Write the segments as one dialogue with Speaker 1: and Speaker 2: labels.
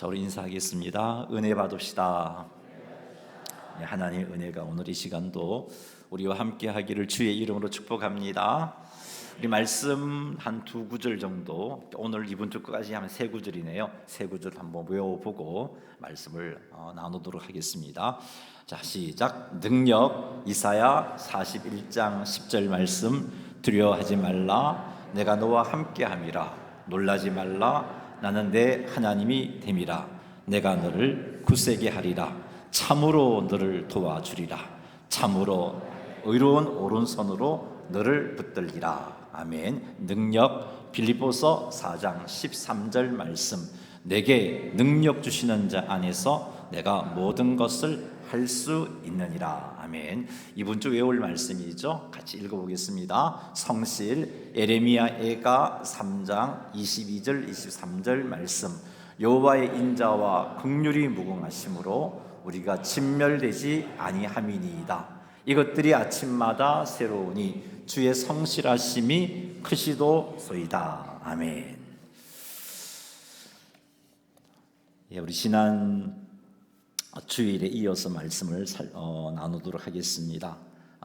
Speaker 1: 자, 우리 인사하겠습니다. 은혜 받읍시다. 네, 하나님의 은혜가 오늘 이 시간도 우리와 함께 하기를 주의 이름으로 축복합니다. 우리 말씀 한 두 구절 정도, 오늘 이번 주까지 하면 세 구절이네요. 세 구절 한번 외워보고 말씀을 나누도록 하겠습니다. 자, 시작. 능력. 이사야 41장 10절 말씀. 두려워하지 말라. 내가 너와 함께함이라. 놀라지 말라. 나는 내 하나님이 됨이라. 내가 너를 굳세게 하리라. 참으로 너를 도와주리라. 참으로 의로운 오른손으로 너를 붙들리라. 아멘. 능력. 빌립보서 4장 13절 말씀. 내게 능력 주시는 자 안에서 내가 모든 것을 할 수 있느니라. 아멘. 이번 주 외울 말씀이죠. 같이 읽어보겠습니다. 성실 예레미야가 3장 22절 23절 말씀. 여호와의 인자와 긍휼이 무궁하심으로 우리가 진멸되지 아니함이니이다. 이것들이 아침마다 새로우니 주의 성실하심이 크시도소이다. 아멘. 예, 우리 지난 주일에 이어서 말씀을 나누도록 하겠습니다.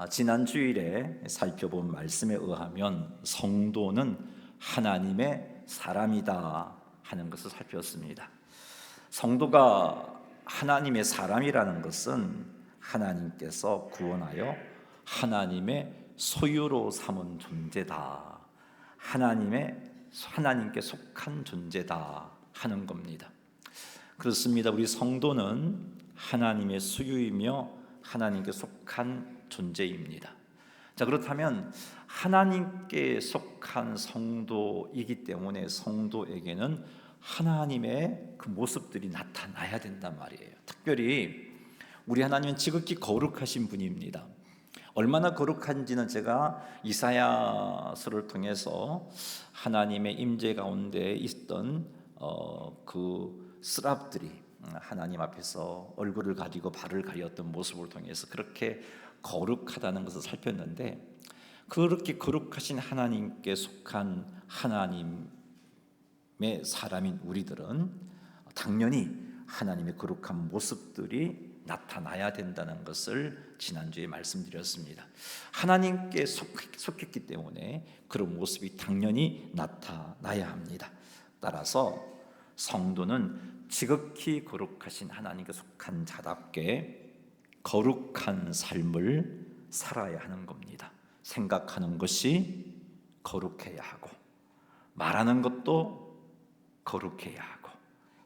Speaker 1: 지난 주일에 살펴본 말씀에 의하면 성도는 하나님의 사람이다 하는 것을 살폈습니다. 성도가 하나님의 사람이라는 것은 하나님께서 구원하여 하나님의 소유로 삼은 존재다, 하나님께 속한 존재다 하는 겁니다. 그렇습니다. 우리 성도는 하나님의 소유이며 하나님께 속한 존재입니다. 자, 그렇다면 하나님께 속한 성도이기 때문에 성도에게는 하나님의 그 모습들이 나타나야 된단 말이에요. 특별히 우리 하나님은 지극히 거룩하신 분입니다. 얼마나 거룩한지는 제가 이사야서를 통해서 하나님의 임재 가운데 있던 그 스랍들이 하나님 앞에서 얼굴을 가리고 발을 가렸던 모습을 통해서 그렇게 거룩하다는 것을 살폈는데, 그렇게 거룩하신 하나님께 속한 하나님의 사람인 우리들은 당연히 하나님의 거룩한 모습들이 나타나야 된다는 것을 지난주에 말씀드렸습니다. 하나님께 속했기 때문에 그런 모습이 당연히 나타나야 합니다. 따라서 성도는 지극히 거룩하신 하나님께 속한 자답게 거룩한 삶을 살아야 하는 겁니다. 생각하는 것이 거룩해야 하고, 말하는 것도 거룩해야 하고,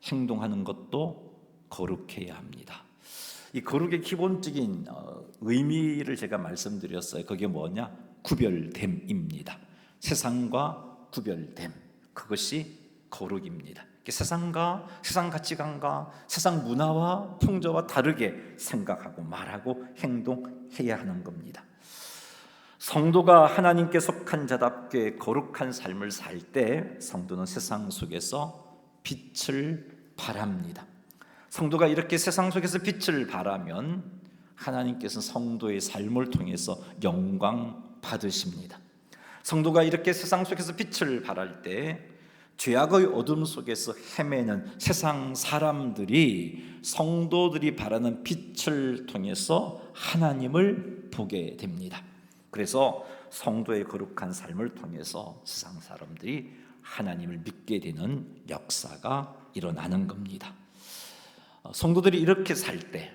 Speaker 1: 행동하는 것도 거룩해야 합니다. 이 거룩의 기본적인 의미를 제가 말씀드렸어요. 그게 뭐냐? 구별됨입니다. 세상과 구별됨, 그것이 거룩입니다. 세상 가치관과 세상 문화와 풍조와 다르게 생각하고 말하고 행동해야 하는 겁니다. 성도가 하나님께 속한 자답게 거룩한 삶을 살 때 성도는 세상 속에서 빛을 발합니다. 성도가 이렇게 세상 속에서 빛을 발하면 하나님께서 성도의 삶을 통해서 영광 받으십니다. 성도가 이렇게 세상 속에서 빛을 발할 때 죄악의 어둠 속에서 헤매는 세상 사람들이 성도들이 바라는 빛을 통해서 하나님을 보게 됩니다. 그래서 성도의 거룩한 삶을 통해서 세상 사람들이 하나님을 믿게 되는 역사가 일어나는 겁니다. 성도들이 이렇게 살 때,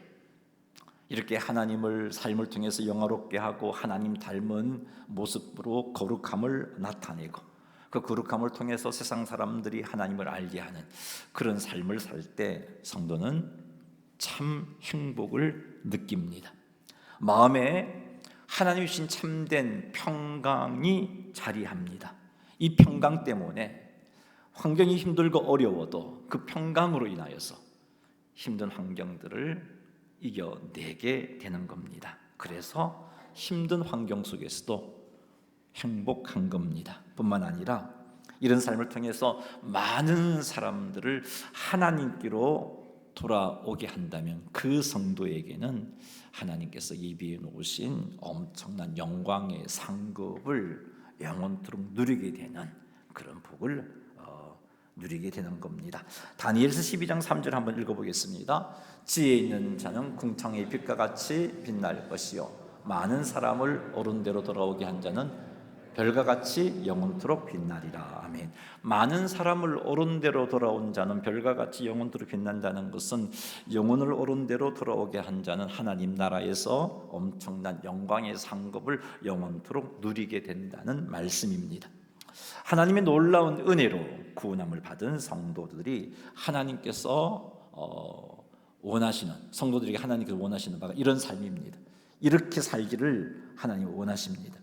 Speaker 1: 이렇게 하나님을 삶을 통해서 영화롭게 하고 하나님 닮은 모습으로 거룩함을 나타내고, 그 거룩함을 통해서 세상 사람들이 하나님을 알게 하는 그런 삶을 살 때 성도는 참 행복을 느낍니다. 마음에 하나님이 주신 참된 평강이 자리합니다. 이 평강 때문에 환경이 힘들고 어려워도 그 평강으로 인하여서 힘든 환경들을 이겨내게 되는 겁니다. 그래서 힘든 환경 속에서도 행복한 겁니다. 뿐만 아니라 이런 삶을 통해서 많은 사람들을 하나님께로 돌아오게 한다면 그 성도에게는 하나님께서 예비해 놓으신 엄청난 영광의 상급을 영원토록 누리게 되는 그런 복을 누리게 되는 겁니다. 다니엘서 12장 3절 한번 읽어보겠습니다. 지혜 있는 자는 궁창의 빛과 같이 빛날 것이요 많은 사람을 옳은 대로 돌아오게 한 자는 별과 같이 영원토록 빛나리라. 아멘. 많은 사람을 옳은 대로 돌아온 자는 별과 같이 영원토록 빛난다는 것은 영혼을 옳은 대로 돌아오게 한 자는 하나님 나라에서 엄청난 영광의 상급을 영원토록 누리게 된다는 말씀입니다. 하나님의 놀라운 은혜로 구원함을 받은 성도들이 하나님께서 원하시는, 성도들에게 하나님께서 원하시는 바가 이런 삶입니다. 이렇게 살기를 하나님이 원하십니다.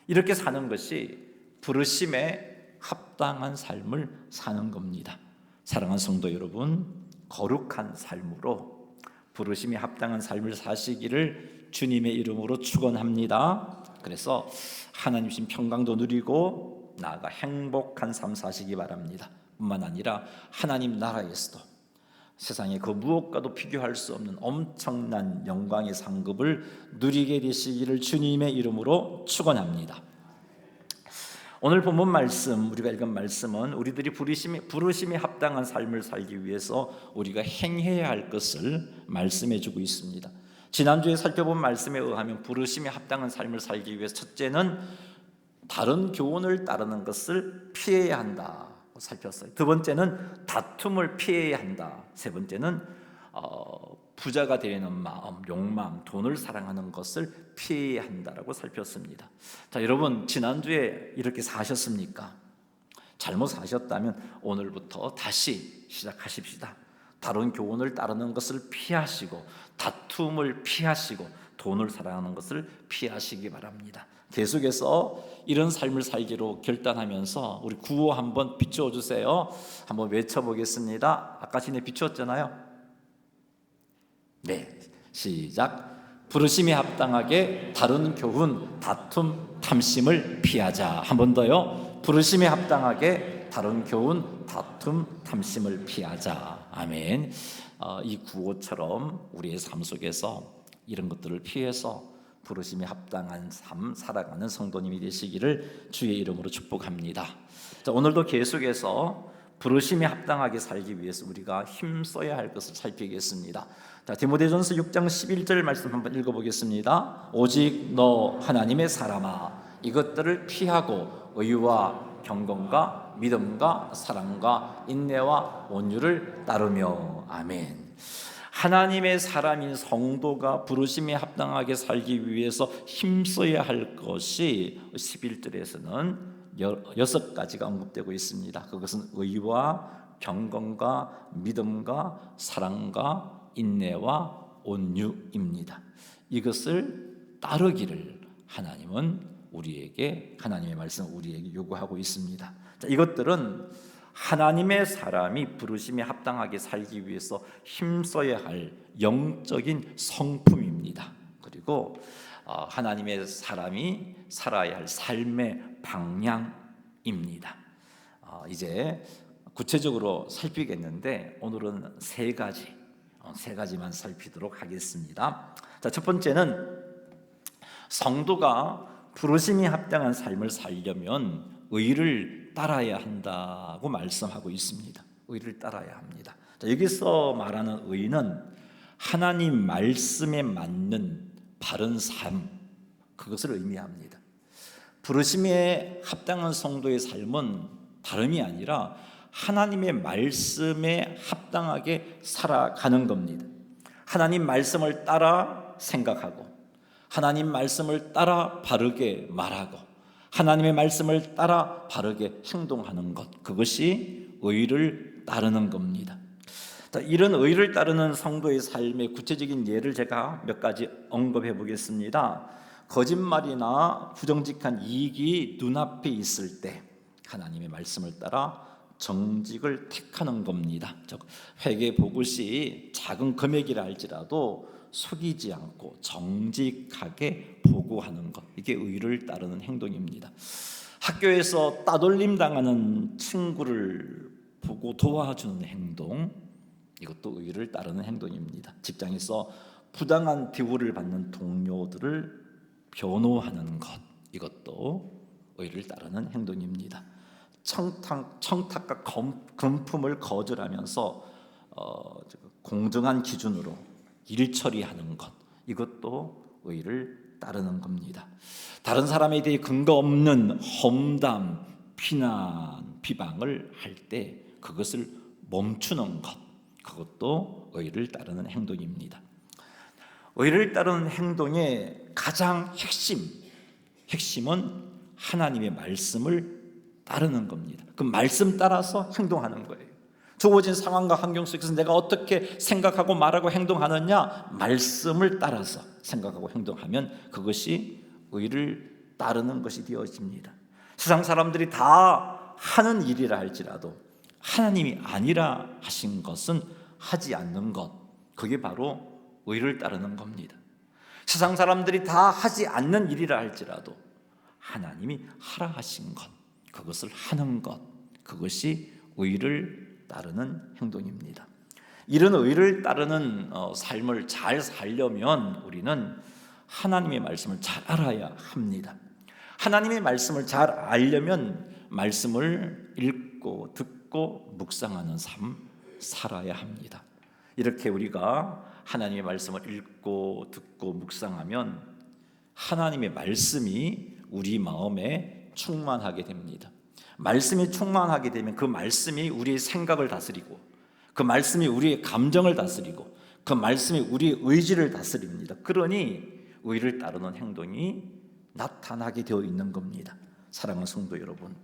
Speaker 1: 이렇게 사는 것이 부르심에 합당한 삶을 사는 겁니다. 사랑하는 성도 여러분, 거룩한 삶으로 부르심에 합당한 삶을 사시기를 주님의 이름으로 축원합니다. 그래서 하나님 주신 평강도 누리고 나아가 행복한 삶 사시기 바랍니다. 뿐만 아니라 하나님 나라에서도 세상에 그 무엇과도 비교할 수 없는 엄청난 영광의 상급을 누리게 되시기를 주님의 이름으로 축원합니다. 오늘 본문 말씀, 우리가 읽은 말씀은 우리들이 부르심에 합당한 삶을 살기 위해서 우리가 행해야 할 것을 말씀해 주고 있습니다. 지난주에 살펴본 말씀에 의하면 부르심에 합당한 삶을 살기 위해서 첫째는 다른 교훈을 따르는 것을 피해야 한다 살폈어요. 두 번째는 다툼을 피해야 한다. 세 번째는 부자가 되는 마음, 욕망, 돈을 사랑하는 것을 피해야 한다라고 살폈습니다. 자, 여러분 지난주에 이렇게 사셨습니까? 잘못 사셨다면 오늘부터 다시 시작하십시다. 다른 교훈을 따르는 것을 피하시고 다툼을 피하시고 돈을 사랑하는 것을 피하시기 바랍니다. 계속해서 이런 삶을 살기로 결단하면서 우리 구호 한번 비추어 주세요. 한번 외쳐보겠습니다. 아까 전에 비추었잖아요. 네, 시작. 부르심에 합당하게 다른 교훈, 다툼, 탐심을 피하자. 한 번 더요. 부르심에 합당하게 다른 교훈, 다툼, 탐심을 피하자. 아멘. 이 구호처럼 우리의 삶 속에서 이런 것들을 피해서 부르심에 합당한 삶 살아가는 성도님이 되시기를 주의 이름으로 축복합니다. 자, 오늘도 계속해서 부르심에 합당하게 살기 위해서 우리가 힘써야 할 것을 살피겠습니다. 자, 디모데전서 6장 11절 말씀 한번 읽어보겠습니다. 오직 너 하나님의 사람아 이것들을 피하고 의와 경건과 믿음과 사랑과 인내와 온유를 따르며. 아멘. 하나님의 사람인 성도가 부르심에 합당하게 살기 위해서 힘써야 할 것이 11절에서는 6가지가 언급되고 있습니다. 그것은 의와 경건과 믿음과 사랑과 인내와 온유입니다. 이것을 따르기를 하나님은 우리에게, 하나님의 말씀을 우리에게 요구하고 있습니다. 자, 이것들은 하나님의 사람이 부르심에 합당하게 살기 위해서 힘써야 할 영적인 성품입니다. 그리고 하나님의 사람이 살아야 할 삶의 방향입니다. 이제 구체적으로 살피겠는데 오늘은 세 가지만 살피도록 하겠습니다. 자, 첫 번째는 성도가 부르심에 합당한 삶을 살려면 의를 따라야 한다고 말씀하고 있습니다. 의를 따라야 합니다. 자, 여기서 말하는 의는 하나님 말씀에 맞는 바른 삶, 그것을 의미합니다. 부르심에 합당한 성도의 삶은 다름이 아니라 하나님의 말씀에 합당하게 살아가는 겁니다. 하나님 말씀을 따라 생각하고 하나님 말씀을 따라 바르게 말하고 하나님의 말씀을 따라 바르게 행동하는 것, 그것이 의를 따르는 겁니다. 자, 이런 의를 따르는 성도의 삶의 구체적인 예를 제가 몇 가지 언급해 보겠습니다. 거짓말이나 부정직한 이익이 눈앞에 있을 때 하나님의 말씀을 따라 정직을 택하는 겁니다. 즉 회개 보고시 작은 금액이라 할지라도 속이지 않고 정직하게 보고하는 것, 이게 의를 따르는 행동입니다. 학교에서 따돌림 당하는 친구를 보고 도와주는 행동, 이것도 의를 따르는 행동입니다. 직장에서 부당한 대우를 받는 동료들을 변호하는 것, 이것도 의를 따르는 행동입니다. 청탁과 금품을 거절하면서 공정한 기준으로 일 처리하는 것, 이것도 의를 따르는 겁니다. 다른 사람에 대해 근거 없는 험담, 비난, 비방을 할 때 그것을 멈추는 것, 그것도 의를 따르는 행동입니다. 의를 따르는 행동의 가장 핵심은 하나님의 말씀을 따르는 겁니다. 그 말씀 따라서 행동하는 거예요. 주어진 상황과 환경 속에서 내가 어떻게 생각하고 말하고 행동하느냐, 말씀을 따라서 생각하고 행동하면 그것이 의를 따르는 것이 되어집니다. 세상 사람들이 다 하는 일이라 할지라도 하나님이 아니라 하신 것은 하지 않는 것, 그게 바로 의를 따르는 겁니다. 세상 사람들이 다 하지 않는 일이라 할지라도 하나님이 하라 하신 것, 그것을 하는 것, 그것이 의를 따르는 행동입니다. 이런 의를 따르는 삶을 잘 살려면 우리는 하나님의 말씀을 잘 알아야 합니다. 하나님의 말씀을 잘 알려면 말씀을 읽고 듣고 묵상하는 삶 살아야 합니다. 이렇게 우리가 하나님의 말씀을 읽고 듣고 묵상하면 하나님의 말씀이 우리 마음에 충만하게 됩니다. 말씀이 충만하게 되면 그 말씀이 우리의 생각을 다스리고, 그 말씀이 우리의 감정을 다스리고, 그 말씀이 우리의 의지를 다스립니다. 그러니 의를 따르는 행동이 나타나게 되어 있는 겁니다. 사랑하는 성도 여러분,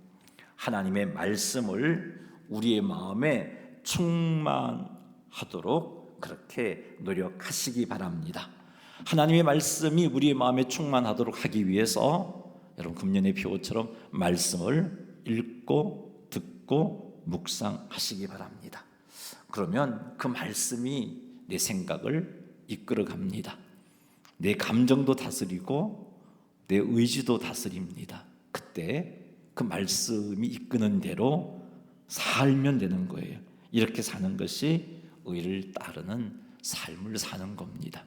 Speaker 1: 하나님의 말씀을 우리의 마음에 충만하도록 그렇게 노력하시기 바랍니다. 하나님의 말씀이 우리의 마음에 충만하도록 하기 위해서 여러분 금년의 표처럼 말씀을 읽고 듣고 묵상하시기 바랍니다. 그러면 그 말씀이 내 생각을 이끌어 갑니다. 내 감정도 다스리고 내 의지도 다스립니다. 그때 그 말씀이 이끄는 대로 살면 되는 거예요. 이렇게 사는 것이 의를 따르는 삶을 사는 겁니다.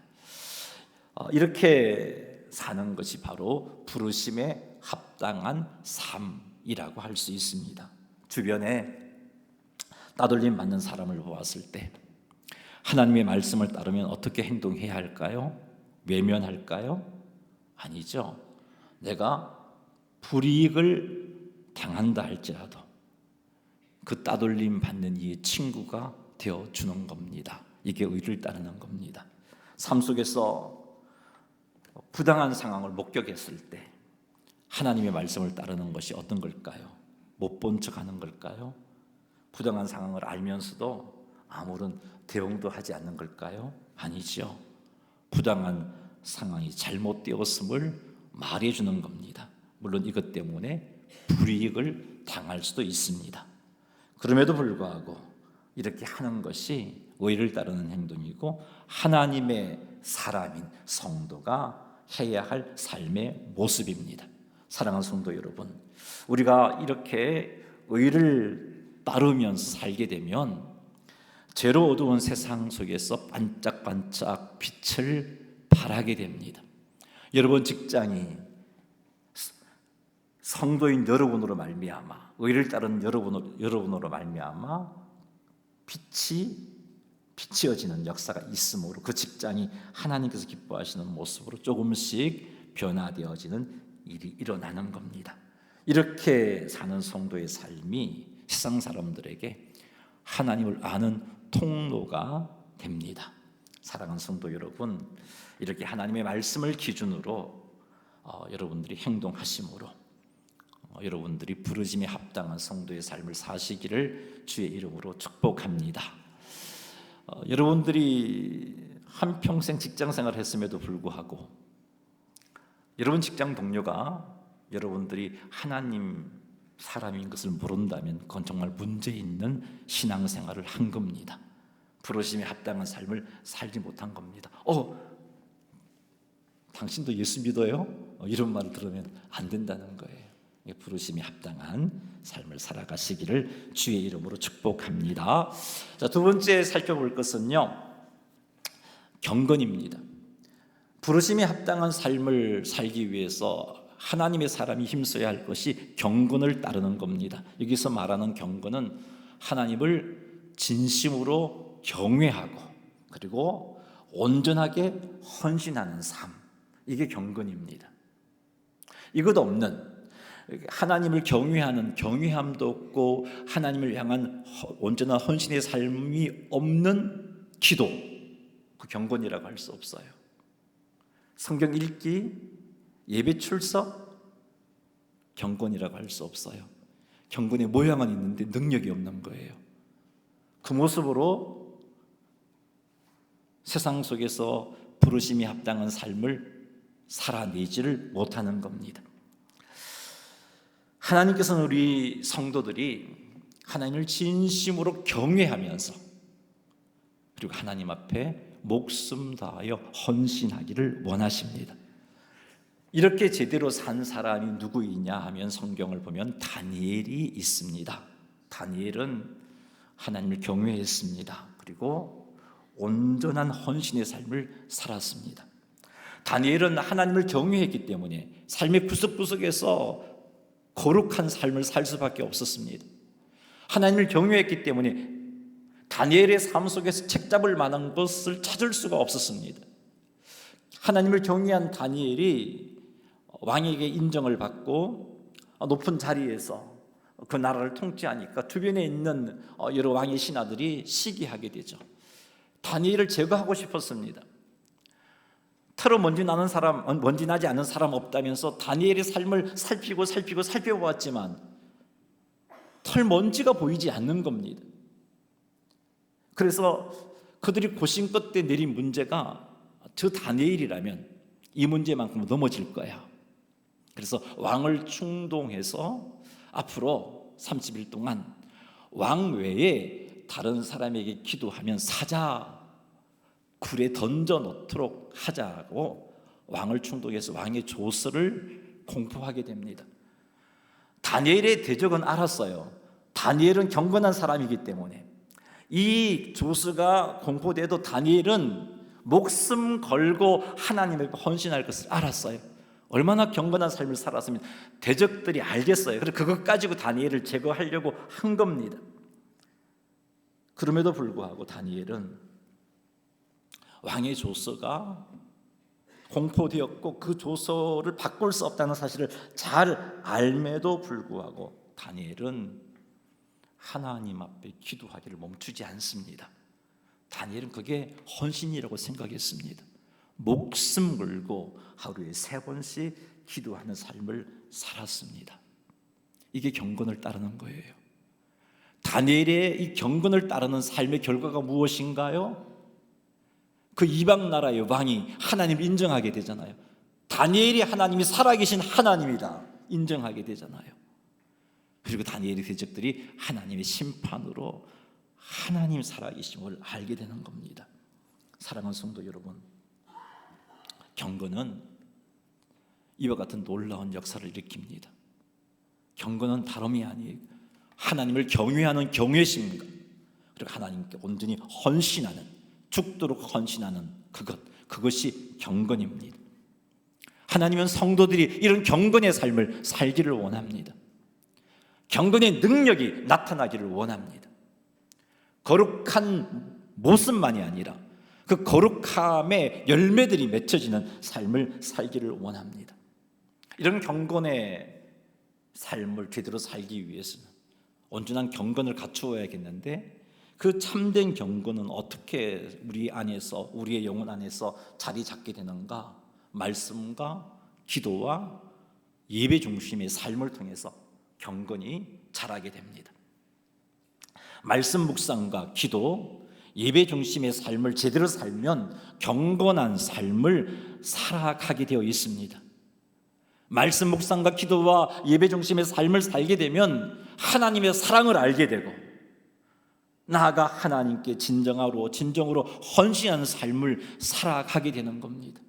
Speaker 1: 이렇게 사는 것이 바로 부르심에 합당한 삶이라고 할 수 있습니다. 주변에 따돌림 받는 사람을 보았을 때 하나님의 말씀을 따르면 어떻게 행동해야 할까요? 외면할까요? 아니죠. 내가 불이익을 당한다 할지라도 그 따돌림 받는 이의 친구가 되어주는 겁니다. 이게 의를 따르는 겁니다. 삶 속에서 부당한 상황을 목격했을 때 하나님의 말씀을 따르는 것이 어떤 걸까요? 못 본 척하는 걸까요? 부당한 상황을 알면서도 아무런 대응도 하지 않는 걸까요? 아니죠. 부당한 상황이 잘못되었음을 말해주는 겁니다. 물론 이것 때문에 불이익을 당할 수도 있습니다. 그럼에도 불구하고 이렇게 하는 것이 의를 따르는 행동이고 하나님의 사람인 성도가 해야 할 삶의 모습입니다. 사랑하는 성도 여러분, 우리가 이렇게 의를 따르면서 살게 되면 죄로 어두운 세상 속에서 반짝반짝 빛을 발하게 됩니다. 여러분 직장이 성도인 여러분으로 말미암아, 의를 따르는 여러분으로 말미암아 빛이 비치어지는 역사가 있으므로 그 직장이 하나님께서 기뻐하시는 모습으로 조금씩 변화되어지는 일이 일어나는 겁니다. 이렇게 사는 성도의 삶이 세상 사람들에게 하나님을 아는 통로가 됩니다. 사랑하는 성도 여러분, 이렇게 하나님의 말씀을 기준으로 여러분들이 행동하심으로 여러분들이 부르심에 합당한 성도의 삶을 사시기를 주의 이름으로 축복합니다. 여러분들이 한평생 직장생활을 했음에도 불구하고 여러분 직장 동료가 여러분들이 하나님 사람인 것을 모른다면 그건 정말 문제 있는 신앙생활을 한 겁니다. 부르심에 합당한 삶을 살지 못한 겁니다. 당신도 예수 믿어요? 이런 말을 들으면 안 된다는 거예요. 부르심이 합당한 삶을 살아가시기를 주의 이름으로 축복합니다. 자, 두 번째 살펴볼 것은요, 경건입니다. 부르심이 합당한 삶을 살기 위해서 하나님의 사람이 힘써야 할 것이 경건을 따르는 겁니다. 여기서 말하는 경건은 하나님을 진심으로 경외하고 그리고 온전하게 헌신하는 삶, 이게 경건입니다. 이것 없는, 하나님을 경외하는 경외함도 없고 하나님을 향한 온전한 헌신의 삶이 없는 기도, 그 경건이라고 할 수 없어요. 성경 읽기, 예배 출석, 경건이라고 할 수 없어요. 경건의 모양은 있는데 능력이 없는 거예요. 그 모습으로 세상 속에서 부르심이 합당한 삶을 살아내지를 못하는 겁니다. 하나님께서는 우리 성도들이 하나님을 진심으로 경외하면서 그리고 하나님 앞에 목숨 다하여 헌신하기를 원하십니다. 이렇게 제대로 산 사람이 누구이냐 하면 성경을 보면 다니엘이 있습니다. 다니엘은 하나님을 경외했습니다. 그리고 온전한 헌신의 삶을 살았습니다. 다니엘은 하나님을 경외했기 때문에 삶의 구석구석에서 거룩한 삶을 살 수밖에 없었습니다. 하나님을 경외했기 때문에 다니엘의 삶 속에서 책잡을 만한 것을 찾을 수가 없었습니다. 하나님을 경외한 다니엘이 왕에게 인정을 받고 높은 자리에서 그 나라를 통치하니까 주변에 있는 여러 왕의 신하들이 시기하게 되죠. 다니엘을 제거하고 싶었습니다. 털어 먼지 나지 않은 사람 없다면서 다니엘의 삶을 살펴보았지만 털 먼지가 보이지 않는 겁니다. 그래서 그들이 고심 끝에 내린 문제가 저 다니엘이라면 이 문제만큼은 넘어질 거야. 그래서 왕을 충동해서 앞으로 30일 동안 왕 외에 다른 사람에게 기도하면 사자 굴에 던져 놓도록 하자고 왕을 충동해서 왕의 조서를 공포하게 됩니다. 다니엘의 대적은 알았어요. 다니엘은 경건한 사람이기 때문에 이 조서가 공포돼도 다니엘은 목숨 걸고 하나님에게 헌신할 것을 알았어요. 얼마나 경건한 삶을 살았으면 대적들이 알겠어요. 그래서 그것 가지고 다니엘을 제거하려고 한 겁니다. 그럼에도 불구하고 다니엘은 왕의 조서가 공포되었고 그 조서를 바꿀 수 없다는 사실을 잘 알매도 불구하고 다니엘은 하나님 앞에 기도하기를 멈추지 않습니다. 다니엘은 그게 헌신이라고 생각했습니다. 목숨 걸고 하루에 3번씩 기도하는 삶을 살았습니다. 이게 경건을 따르는 거예요. 다니엘의 이 경건을 따르는 삶의 결과가 무엇인가요? 그 이방 나라의 왕이 하나님을 인정하게 되잖아요. 다니엘이 하나님이 살아계신 하나님이다 인정하게 되잖아요. 그리고 다니엘의 대적들이 하나님의 심판으로 하나님 살아계심을 알게 되는 겁니다. 사랑하는 성도 여러분, 경건은 이와 같은 놀라운 역사를 일으킵니다. 경건은 다름이 아니에요. 하나님을 경외하는 경외심과 그리고 하나님께 온전히 헌신하는, 죽도록 헌신하는 그것이 경건입니다. 하나님은 성도들이 이런 경건의 삶을 살기를 원합니다. 경건의 능력이 나타나기를 원합니다. 거룩한 모습만이 아니라 그 거룩함의 열매들이 맺혀지는 삶을 살기를 원합니다. 이런 경건의 삶을 제대로 살기 위해서는 온전한 경건을 갖추어야겠는데 그 참된 경건은 어떻게 우리 안에서, 우리의 영혼 안에서 자리 잡게 되는가? 말씀과 기도와 예배 중심의 삶을 통해서 경건이 자라게 됩니다. 말씀 묵상과 기도, 예배 중심의 삶을 제대로 살면 경건한 삶을 살아가게 되어 있습니다. 말씀 묵상과 기도와 예배 중심의 삶을 살게 되면 하나님의 사랑을 알게 되고 나아가 하나님께 진정으로 헌신하는 삶을 살아가게 되는 겁니다.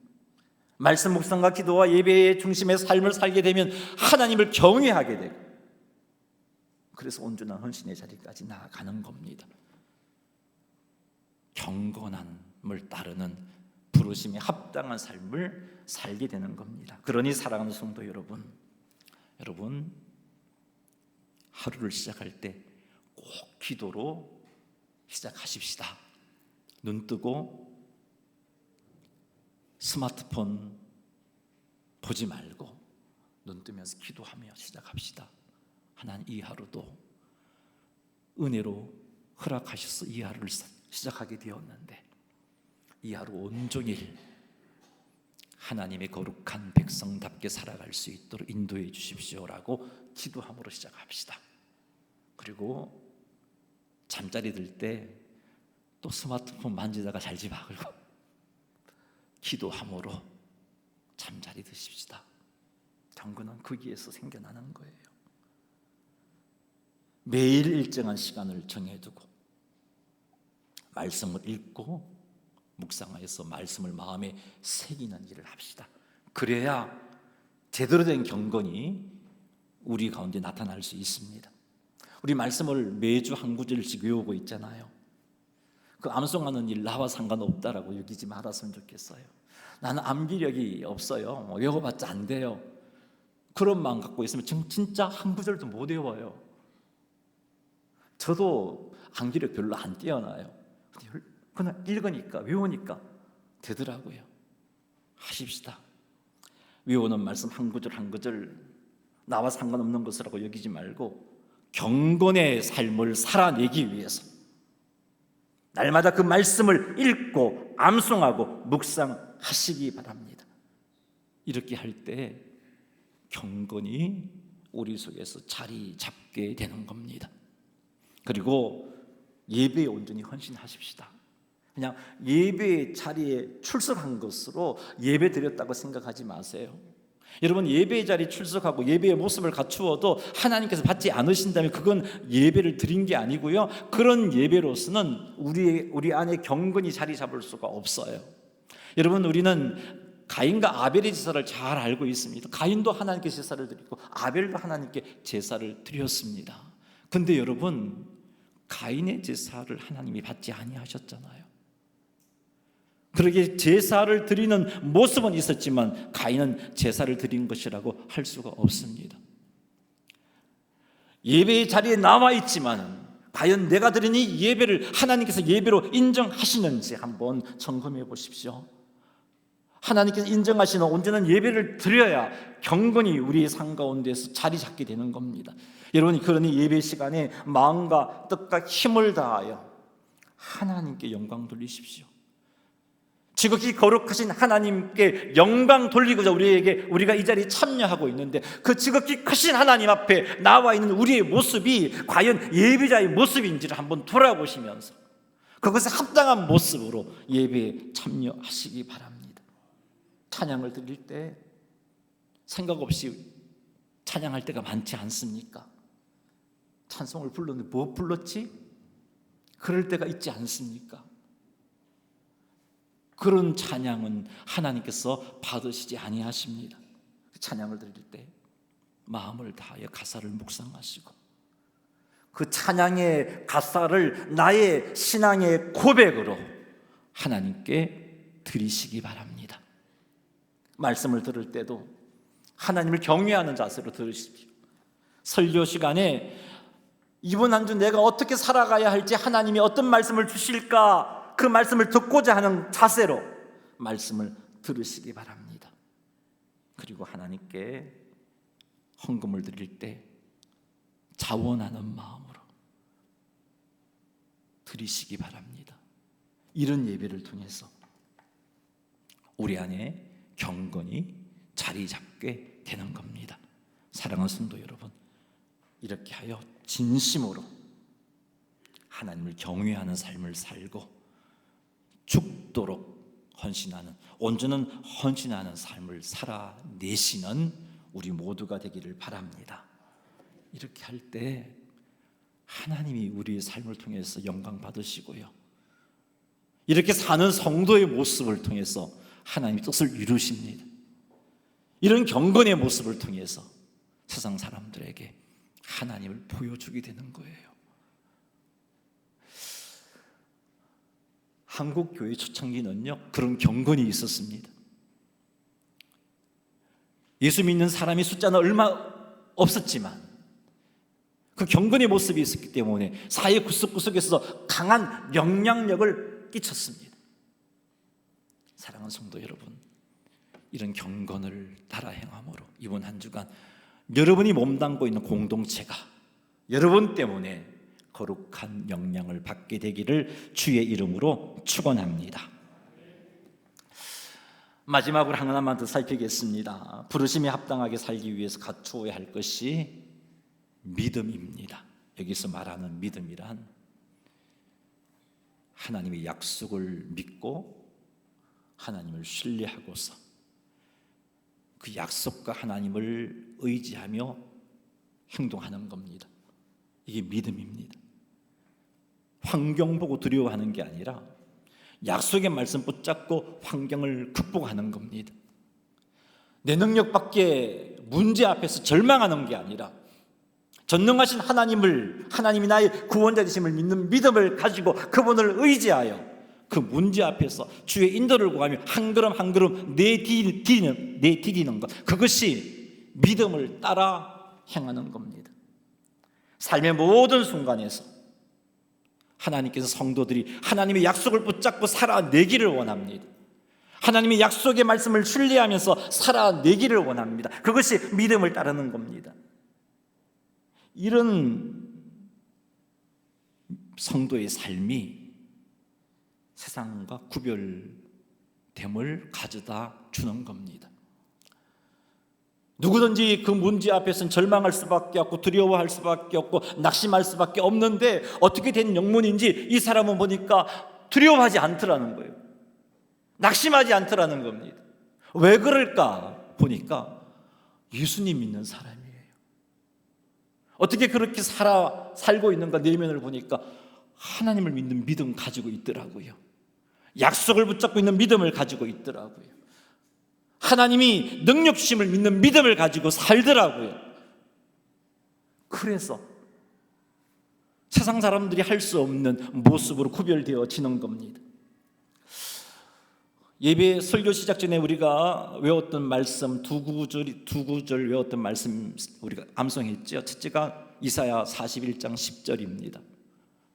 Speaker 1: 말씀 묵상과 기도와 예배의 중심의 삶을 살게 되면 하나님을 경외하게 되고 그래서 온전한 헌신의 자리까지 나아가는 겁니다. 경건함을 따르는 부르심에 합당한 삶을 살게 되는 겁니다. 그러니 사랑하는 성도 여러분, 하루를 시작할 때 꼭 기도로 시작하십시다. 눈 뜨고 스마트폰 보지 말고 눈 뜨면서 기도하며 시작합시다. 하나님, 이 하루도 은혜로 허락하셔서 이 하루를 시작하게 되었는데 이 하루 온종일 하나님의 거룩한 백성답게 살아갈 수 있도록 인도해 주십시오라고 기도함으로 시작합시다. 그리고 잠자리 들 때 또 스마트폰 만지다가 잘지 말고 기도함으로 잠자리 드십시다. 경건은 거기에서 생겨나는 거예요. 매일 일정한 시간을 정해두고 말씀을 읽고 묵상하여서 말씀을 마음에 새기는 일을 합시다. 그래야 제대로 된 경건이 우리 가운데 나타날 수 있습니다. 우리 말씀을 매주 한 구절씩 외우고 있잖아요. 그 암송하는 일 나와 상관없다라고 여기지 말았으면 좋겠어요. 나는 암기력이 없어요. 외워봤자 안 돼요. 그런 마음 갖고 있으면 진짜 한 구절도 못 외워요. 저도 암기력 별로 안 뛰어나요. 그냥 읽으니까 외우니까 되더라고요. 하십시다. 외우는 말씀 한 구절 한 구절 나와 상관없는 것이라고 여기지 말고 경건의 삶을 살아내기 위해서 날마다 그 말씀을 읽고 암송하고 묵상하시기 바랍니다. 이렇게 할 때 경건이 우리 속에서 자리 잡게 되는 겁니다. 그리고 예배에 온전히 헌신하십시다. 그냥 예배 자리에 출석한 것으로 예배 드렸다고 생각하지 마세요. 여러분, 예배 자리에 출석하고 예배의 모습을 갖추어도 하나님께서 받지 않으신다면 그건 예배를 드린 게 아니고요, 그런 예배로서는 우리 안에 경건이 자리 잡을 수가 없어요. 여러분, 우리는 가인과 아벨의 제사를 잘 알고 있습니다. 가인도 하나님께 제사를 드리고 아벨도 하나님께 제사를 드렸습니다. 근데 여러분, 가인의 제사를 하나님이 받지 아니하셨잖아요. 그러게 제사를 드리는 모습은 있었지만 가인은 제사를 드린 것이라고 할 수가 없습니다. 예배의 자리에 나와 있지만 과연 내가 드린 이 예배를 하나님께서 예배로 인정하시는지 한번 점검해 보십시오. 하나님께서 인정하시는 온전한 예배를 드려야 경건이 우리의 삶 가운데서 자리 잡게 되는 겁니다. 여러분이 그러니 예배 시간에 마음과 뜻과 힘을 다하여 하나님께 영광 돌리십시오. 지극히 거룩하신 하나님께 영광 돌리고자 우리가 이 자리에 참여하고 있는데 그 지극히 크신 하나님 앞에 나와 있는 우리의 모습이 과연 예배자의 모습인지를 한번 돌아보시면서 그것에 합당한 모습으로 예배에 참여하시기 바랍니다. 찬양을 드릴 때 생각 없이 찬양할 때가 많지 않습니까? 찬송을 불렀는데 뭐 불렀지? 그럴 때가 있지 않습니까? 그런 찬양은 하나님께서 받으시지 아니하십니다. 찬양을 드릴 때 마음을 다하여 가사를 묵상하시고 그 찬양의 가사를 나의 신앙의 고백으로 하나님께 드리시기 바랍니다. 말씀을 들을 때도 하나님을 경외하는 자세로 들으십시오. 설교 시간에 이번 한 주 내가 어떻게 살아가야 할지 하나님이 어떤 말씀을 주실까 그 말씀을 듣고자 하는 자세로 말씀을 들으시기 바랍니다. 그리고 하나님께 헌금을 드릴 때 자원하는 마음으로 드리시기 바랍니다. 이런 예배를 통해서 우리 안에 경건이 자리 잡게 되는 겁니다. 사랑하는 성도 여러분, 이렇게 하여 진심으로 하나님을 경외하는 삶을 살고 죽도록 헌신하는, 온전한 헌신하는 삶을 살아내시는 우리 모두가 되기를 바랍니다. 이렇게 할 때 하나님이 우리의 삶을 통해서 영광 받으시고요, 이렇게 사는 성도의 모습을 통해서 하나님이 뜻을 이루십니다. 이런 경건의 모습을 통해서 세상 사람들에게 하나님을 보여주게 되는 거예요. 한국 교회 초창기는요, 그런 경건이 있었습니다. 예수 믿는 사람이 숫자는 얼마 없었지만 그 경건의 모습이 있었기 때문에 사회 구석구석에서 강한 영향력을 끼쳤습니다. 사랑하는 성도 여러분, 이런 경건을 따라 행함으로 이번 한 주간 여러분이 몸담고 있는 공동체가 여러분 때문에 거룩한 영향을 받게 되기를 주의 이름으로 축원합니다. 마지막으로 하나만 더 살피겠습니다. 부르심에 합당하게 살기 위해서 갖추어야 할 것이 믿음입니다. 여기서 말하는 믿음이란 하나님의 약속을 믿고 하나님을 신뢰하고서 그 약속과 하나님을 의지하며 행동하는 겁니다. 이게 믿음입니다. 환경 보고 두려워하는 게 아니라 약속의 말씀 붙잡고 환경을 극복하는 겁니다. 내 능력밖에 문제 앞에서 절망하는 게 아니라 전능하신 하나님이 나의 구원자 되심을 믿는 믿음을 가지고 그분을 의지하여 그 문제 앞에서 주의 인도를 구하며 한 걸음 한 걸음 내디디는 것, 그것이 믿음을 따라 행하는 겁니다. 삶의 모든 순간에서 하나님께서 성도들이 하나님의 약속을 붙잡고 살아내기를 원합니다. 하나님의 약속의 말씀을 신뢰하면서 살아내기를 원합니다. 그것이 믿음을 따르는 겁니다. 이런 성도의 삶이 세상과 구별됨을 가져다 주는 겁니다. 누구든지 그 문제 앞에서는 절망할 수밖에 없고 두려워할 수밖에 없고 낙심할 수밖에 없는데 어떻게 된 영문인지 이 사람은 보니까 두려워하지 않더라는 거예요. 낙심하지 않더라는 겁니다. 왜 그럴까 보니까 예수님 믿는 사람이에요. 어떻게 그렇게 살고 있는가 내면을 보니까 하나님을 믿는 믿음 가지고 있더라고요. 약속을 붙잡고 있는 믿음을 가지고 있더라고요. 하나님이 능력 주심을 믿는 믿음을 가지고 살더라고요. 그래서 세상 사람들이 할 수 없는 모습으로 구별되어지는 겁니다. 예배 설교 시작 전에 우리가 외웠던 말씀 두 구절 외웠던 말씀 우리가 암송했죠. 첫째가 이사야 41장 10절입니다.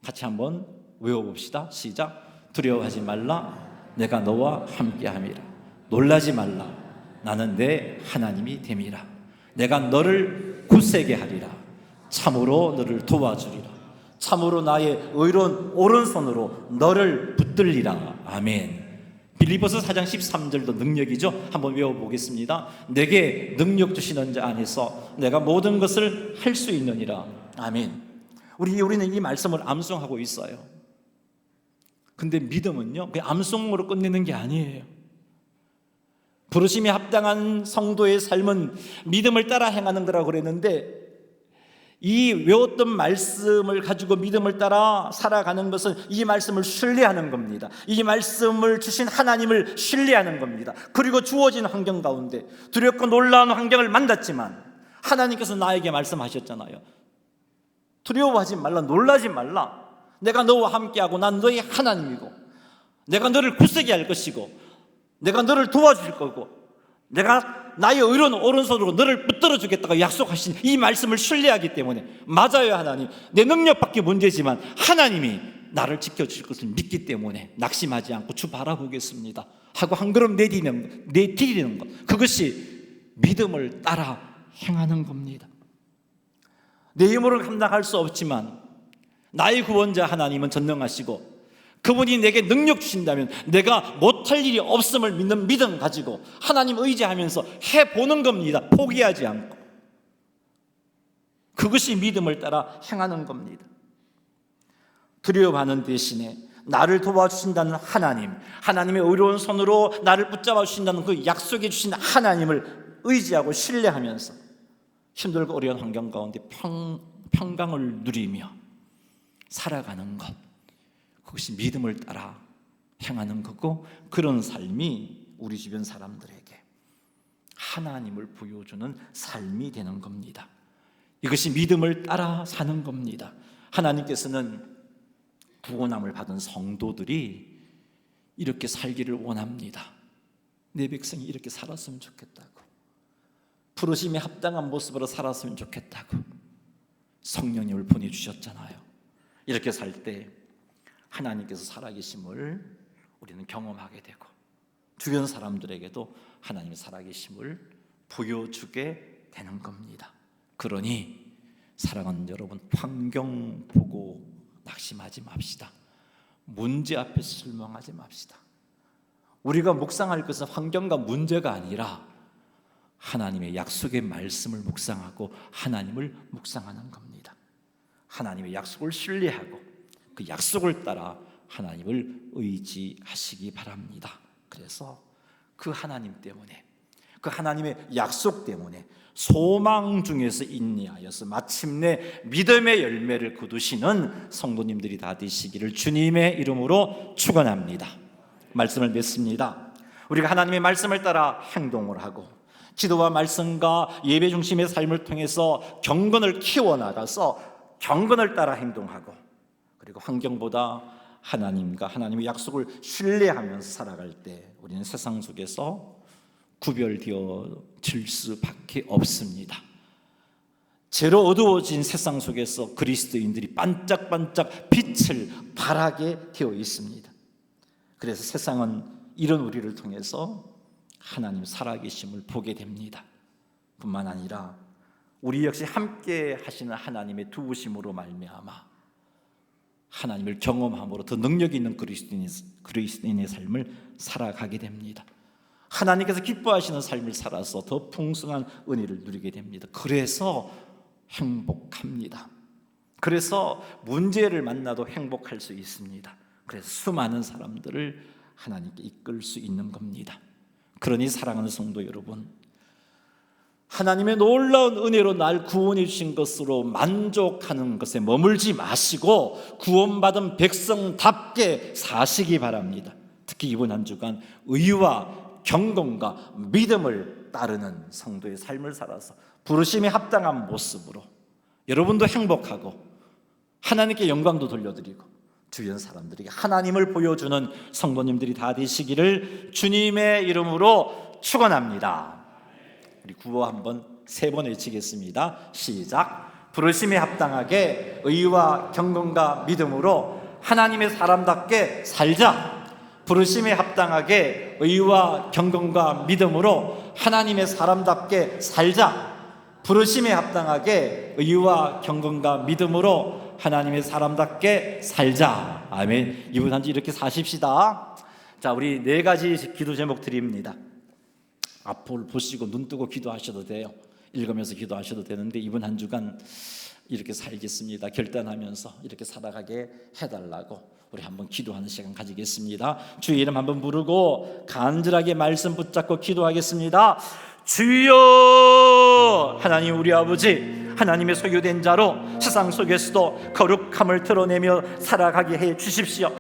Speaker 1: 같이 한번 외워봅시다. 시작. 두려워하지 말라, 내가 너와 함께함이라. 놀라지 말라, 나는 내 하나님이 됨이라. 내가 너를 굳세게 하리라. 참으로 너를 도와주리라. 참으로 나의 의로운 오른손으로 너를 붙들리라. 아멘. 빌립보서 4장 13절도 능력이죠. 한번 외워보겠습니다. 내게 능력 주시는 자 안에서 내가 모든 것을 할 수 있느니라. 아멘. 우리는 이 말씀을 암송하고 있어요. 근데 믿음은요, 그냥 암송으로 끝내는 게 아니에요. 부르심에 합당한 성도의 삶은 믿음을 따라 행하는 거라고 그랬는데, 이 외웠던 말씀을 가지고 믿음을 따라 살아가는 것은 이 말씀을 신뢰하는 겁니다. 이 말씀을 주신 하나님을 신뢰하는 겁니다. 그리고 주어진 환경 가운데 두렵고 놀라운 환경을 만났지만 하나님께서 나에게 말씀하셨잖아요. 두려워하지 말라, 놀라지 말라. 내가 너와 함께하고 난 너의 하나님이고 내가 너를 굳세게 할 것이고 내가 너를 도와줄 거고 내가 나의 의로운 오른손으로 너를 붙들어 주겠다고 약속하신 이 말씀을 신뢰하기 때문에, 맞아요, 하나님, 내 능력밖에 문제지만 하나님이 나를 지켜주실 것을 믿기 때문에 낙심하지 않고 주 바라보겠습니다 하고 한 걸음 내디디는 것, 그것이 믿음을 따라 행하는 겁니다. 내 힘으로 감당할 수 없지만 나의 구원자 하나님은 전능하시고 그분이 내게 능력 주신다면 내가 못할 일이 없음을 믿는 믿음 가지고 하나님 의지하면서 해보는 겁니다. 포기하지 않고. 그것이 믿음을 따라 행하는 겁니다. 두려워하는 대신에 나를 도와주신다는 하나님, 하나님의 의로운 손으로 나를 붙잡아 주신다는 그 약속해 주신 하나님을 의지하고 신뢰하면서 힘들고 어려운 환경 가운데 평강을 누리며 살아가는 것, 그것이 믿음을 따라 행하는 거고, 그런 삶이 우리 주변 사람들에게 하나님을 보여주는 삶이 되는 겁니다. 이것이 믿음을 따라 사는 겁니다. 하나님께서는 구원함을 받은 성도들이 이렇게 살기를 원합니다. 내 백성이 이렇게 살았으면 좋겠다고, 부르심에 합당한 모습으로 살았으면 좋겠다고 성령님을 보내주셨잖아요. 이렇게 살 때 하나님께서 살아계심을 우리는 경험하게 되고, 주변 사람들에게도 하나님의 살아계심을 보여주게 되는 겁니다. 그러니 사랑하는 여러분, 환경 보고 낙심하지 맙시다. 문제 앞에 실망하지 맙시다. 우리가 묵상할 것은 환경과 문제가 아니라 하나님의 약속의 말씀을 묵상하고 하나님을 묵상하는 겁니다. 하나님의 약속을 신뢰하고 그 약속을 따라 하나님을 의지하시기 바랍니다. 그래서 그 하나님 때문에, 그 하나님의 약속 때문에 소망 중에서 인내하여서 마침내 믿음의 열매를 거두시는 성도님들이 다 되시기를 주님의 이름으로 축원합니다. 말씀을 맺습니다. 우리가 하나님의 말씀을 따라 행동을 하고 기도와 말씀과 예배 중심의 삶을 통해서 경건을 키워나가서 경건을 따라 행동하고, 그리고 환경보다 하나님과 하나님의 약속을 신뢰하면서 살아갈 때 우리는 세상 속에서 구별되어질 수밖에 없습니다. 죄로 어두워진 세상 속에서 그리스도인들이 반짝반짝 빛을 발하게 되어 있습니다. 그래서 세상은 이런 우리를 통해서 하나님 살아계심을 보게 됩니다. 뿐만 아니라 우리 역시 함께 하시는 하나님의 도우심으로 말미암아 하나님을 경험함으로 더 능력 있는 그리스도인의 삶을 살아가게 됩니다. 하나님께서 기뻐하시는 삶을 살아서 더 풍성한 은혜를 누리게 됩니다. 그래서 행복합니다. 그래서 문제를 만나도 행복할 수 있습니다. 그래서 수많은 사람들을 하나님께 이끌 수 있는 겁니다. 그러니 사랑하는 성도 여러분, 하나님의 놀라운 은혜로 날 구원해 주신 것으로 만족하는 것에 머물지 마시고 구원받은 백성답게 사시기 바랍니다. 특히 이번 한 주간 의와 경건과 믿음을 따르는 성도의 삶을 살아서 부르심에 합당한 모습으로 여러분도 행복하고 하나님께 영광도 돌려드리고 주변 사람들에게 하나님을 보여주는 성도님들이 다 되시기를 주님의 이름으로 축원합니다. 우리 구호 한번 3번 외치겠습니다. 시작. 부르심에 합당하게 의와 경건과 믿음으로 하나님의 사람답게 살자. 부르심에 합당하게 의와 경건과 믿음으로 하나님의 사람답게 살자. 부르심에 합당하게 의와 경건과 믿음으로 하나님의 사람답게 살자. 아멘. 이번 한 주 이렇게 사십시다. 자, 우리 4가지 기도 제목 드립니다. 앞을 보시고 눈 뜨고 기도하셔도 돼요. 읽으면서 기도하셔도 되는데 이번 한 주간 이렇게 살겠습니다. 결단하면서 이렇게 살아가게 해달라고 우리 한번 기도하는 시간 가지겠습니다. 주의 이름 한번 부르고 간절하게 말씀 붙잡고 기도하겠습니다. 주여, 하나님 우리 아버지, 하나님의 소유된 자로 세상 속에서도 거룩함을 드러내며 살아가게 해 주십시오.